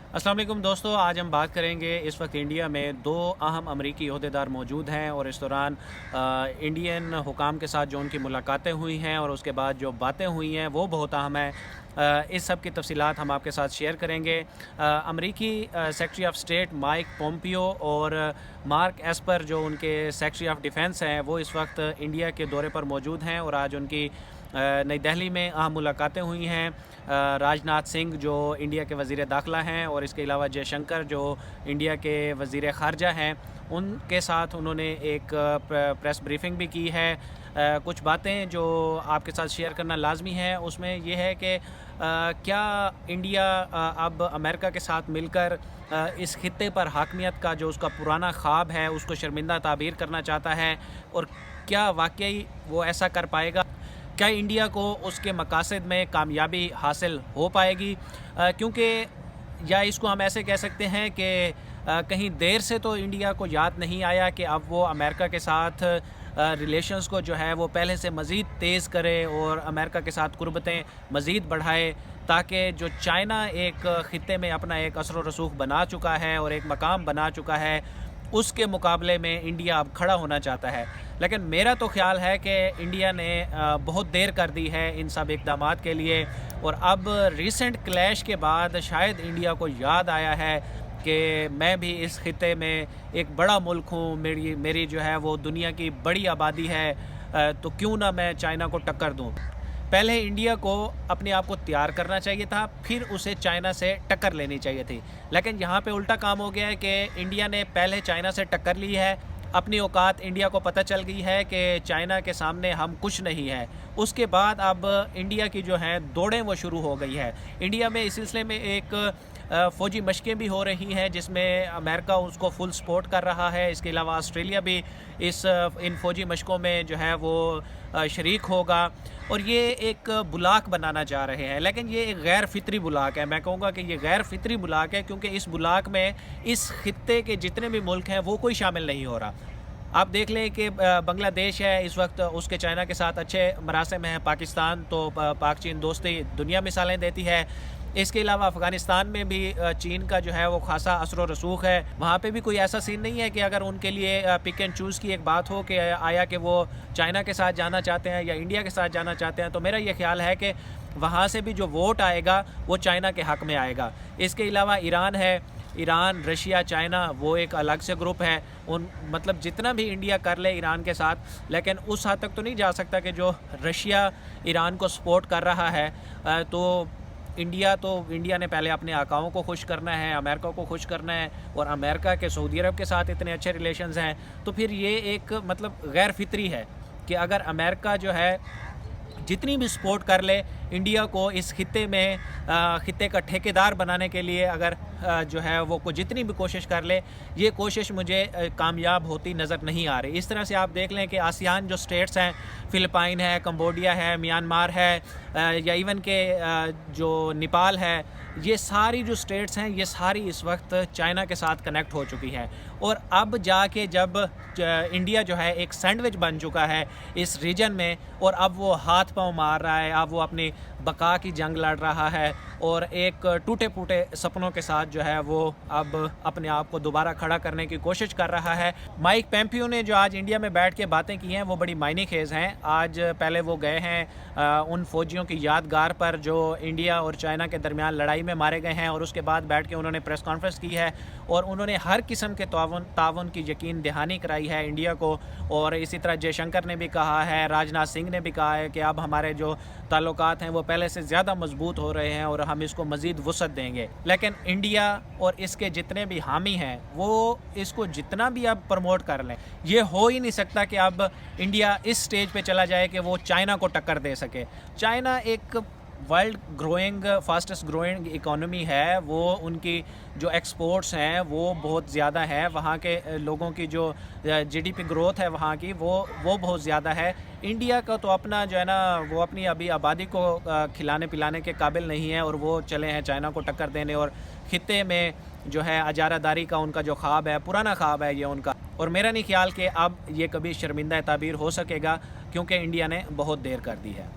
अस्सलाम वालेकुम दोस्तों, आज हम बात करेंगे। इस वक्त इंडिया में दो अहम अमरीकी अहदेदार मौजूद हैं और इस दौरान इंडियन हुकाम के साथ जो उनकी मुलाकातें हुई हैं और उसके बाद जो बातें हुई हैं वो बहुत अहम है। इस सब की तफसीलात हम आपके साथ शेयर करेंगे। अमरीकी secretary of state Mike Pompeo और मार्क एस्पर जो उनके सेक्रेटरी ऑफ डिफेंस हैं वो इस वक्त इंडिया के दौरे पर मौजूद हैं और आज उनकी नई दिल्ली में अहम मुलाकातें हुई हैं। राजनाथ सिंह जो इंडिया के वज़ीर दाखिला हैं और इसके अलावा जयशंकर जो इंडिया के वज़ीर ख़ारजा हैं, उनके साथ उन्होंने एक प्रेस ब्रीफिंग भी की है। कुछ बातें जो आपके साथ शेयर करना लाजमी है उसमें यह है कि क्या इंडिया अब अमेरिका के साथ मिलकर इस खित्ते पर हाकमियत का जो उसका पुराना ख्वाब है उसको शर्मिंदा ताबीर करना चाहता है, और क्या वाकई वो ऐसा कर पाएगा? क्या इंडिया को उसके मकासद में कामयाबी हासिल हो पाएगी? क्योंकि या इसको हम ऐसे कह सकते हैं कि कहीं देर से तो इंडिया को याद नहीं आया कि अब वो अमेरिका के साथ रिलेशंस को जो है वो पहले से मज़ीद तेज़ करे और अमेरिका के साथ कुर्बतें मज़ीद बढ़ाए, ताकि जो चाइना एक ख़ित्ते में अपना एक असर व रसूख बना चुका है और एक मकाम बना चुका है, उसके मुकाबले में इंडिया अब खड़ा होना चाहता है। लेकिन मेरा तो ख्याल है कि इंडिया ने बहुत देर कर दी है इन सब इक़दामात के लिए, और अब रीसेंट क्लैश के बाद शायद इंडिया को याद आया है कि मैं भी इस खित्ते में एक बड़ा मुल्क हूँ, मेरी जो है वो दुनिया की बड़ी आबादी है, तो क्यों ना मैं चाइना को टक्कर दूँ। पहले इंडिया को अपने आप को तैयार करना चाहिए था, फिर उसे चाइना से टक्कर लेनी चाहिए थी। लेकिन यहाँ पे उल्टा काम हो गया है कि इंडिया ने पहले चाइना से टक्कर ली है, अपनी औकात इंडिया को पता चल गई है कि चाइना के सामने हम कुछ नहीं है। उसके बाद अब इंडिया की जो हैं दौड़ें वो शुरू हो गई है। इंडिया में इस सिलसिले में एक फ़ौजी मशक़ें भी हो रही हैं जिसमें अमेरिका उसको फुल सपोर्ट कर रहा है। इसके अलावा ऑस्ट्रेलिया भी इन फ़ौजी मशक़ों में जो है वो शरीक होगा, और ये एक बुलाक बनाना चाह रहे हैं। लेकिन ये एक गैर फितरी बुलाक है। मैं कहूँगा कि ये गैर फितरी बुलाक है, क्योंकि इस बुलाक में इस खित्ते के जितने भी मुल्क हैं वो कोई शामिल नहीं हो रहा। आप देख लें कि बांग्लादेश है इस वक्त, उसके चाइना के साथ अच्छे मरासिम हैं। पाकिस्तान तो पाक चीन दोस्ती दुनिया मिसालें देती है। इसके अलावा अफ़गानिस्तान में भी चीन का जो है वो खासा असर व रसूख है। वहाँ पे भी कोई ऐसा सीन नहीं है कि अगर उनके लिए पिक एंड चूज़ की एक बात हो कि आया कि वो चाइना के साथ जाना चाहते हैं या इंडिया के साथ जाना चाहते हैं, तो मेरा ये ख्याल है कि वहाँ से भी जो वोट आएगा वो चाइना के हक़ में आएगा। इसके अलावा ईरान है, ईरान, रशिया, चाइना वो एक अलग से ग्रुप है। मतलब जितना भी इंडिया कर ले ईरान के साथ, लेकिन उस हद तक तो नहीं जा सकता कि जो रशिया ईरान को सपोर्ट कर रहा है। तो इंडिया ने पहले अपने आकाओं को खुश करना है, अमेरिका को खुश करना है, और अमेरिका के सऊदी अरब के साथ इतने अच्छे रिलेशंस हैं, तो फिर ये एक मतलब गैर फितरी है कि अगर अमेरिका जो है जितनी भी सपोर्ट कर ले इंडिया को इस खित्ते में खित्ते का ठेकेदार बनाने के लिए, अगर जो है वो जितनी भी कोशिश कर ले, ये कोशिश मुझे कामयाब होती नज़र नहीं आ रही। इस तरह से आप देख लें कि आसियान जो स्टेट्स हैं, फ़िलिपाइन है, कंबोडिया है, म्यांमार है, या इवन के जो नेपाल है, ये सारी जो स्टेट्स हैं ये सारी इस वक्त चाइना के साथ कनेक्ट हो चुकी हैं। और अब जाके जब इंडिया जो है एक सैंडविच बन चुका है इस रीजन में, और अब वो हाथ पांव मार रहा है, अब वो अपनी बका की जंग लड़ रहा है, और एक टूटे फूटे सपनों के साथ जो है वो अब अपने आप को दोबारा खड़ा करने की कोशिश कर रहा है। माइक पोम्पियो ने जो आज इंडिया में बैठ के बातें की हैं वो बड़ी मायने खेज़ हैं। आज पहले वो गए हैं उन फ़ौजियों की यादगार पर जो इंडिया और चाइना के दरमियान लड़ाई में मारे गए हैं, और उसके बाद बैठ के उन्होंने प्रेस कॉन्फ्रेंस की है और उन्होंने हर किस्म के ताउन की यकीन दहानी कराई है इंडिया को। और इसी तरह जयशंकर ने भी कहा है, राजनाथ सिंह ने भी कहा है कि अब हमारे जो ताल्लुकात हैं वो पहले से ज़्यादा मजबूत हो रहे हैं और हम इसको मज़ीद वसअत देंगे। लेकिन इंडिया और इसके जितने भी हामी हैं वो इसको जितना भी अब प्रमोट कर लें, ये हो ही नहीं सकता कि अब इंडिया इस स्टेज पे चला जाए कि वो चाइना को टक्कर दे सके। चाइना एक world growing fastest growing economy है, वो उनकी जो एक्सपोर्ट्स हैं वो बहुत ज़्यादा है, वहाँ के लोगों की जो जीडीपी ग्रोथ है वहाँ की वो बहुत ज़्यादा है। इंडिया का तो अपना जो है ना वो अपनी अभी आबादी को खिलाने पिलाने के काबिल नहीं है, और वो चले हैं चाइना को टक्कर देने, और खित्ते में जो है अजारादारी का उनका जो ख्वाब है, पुराना ख्वाब है ये उनका। और मेरा नहीं ख्याल कि अब ये कभी शर्मिंदा ताबीर हो सकेगा, क्योंकि इंडिया ने बहुत देर कर दी है।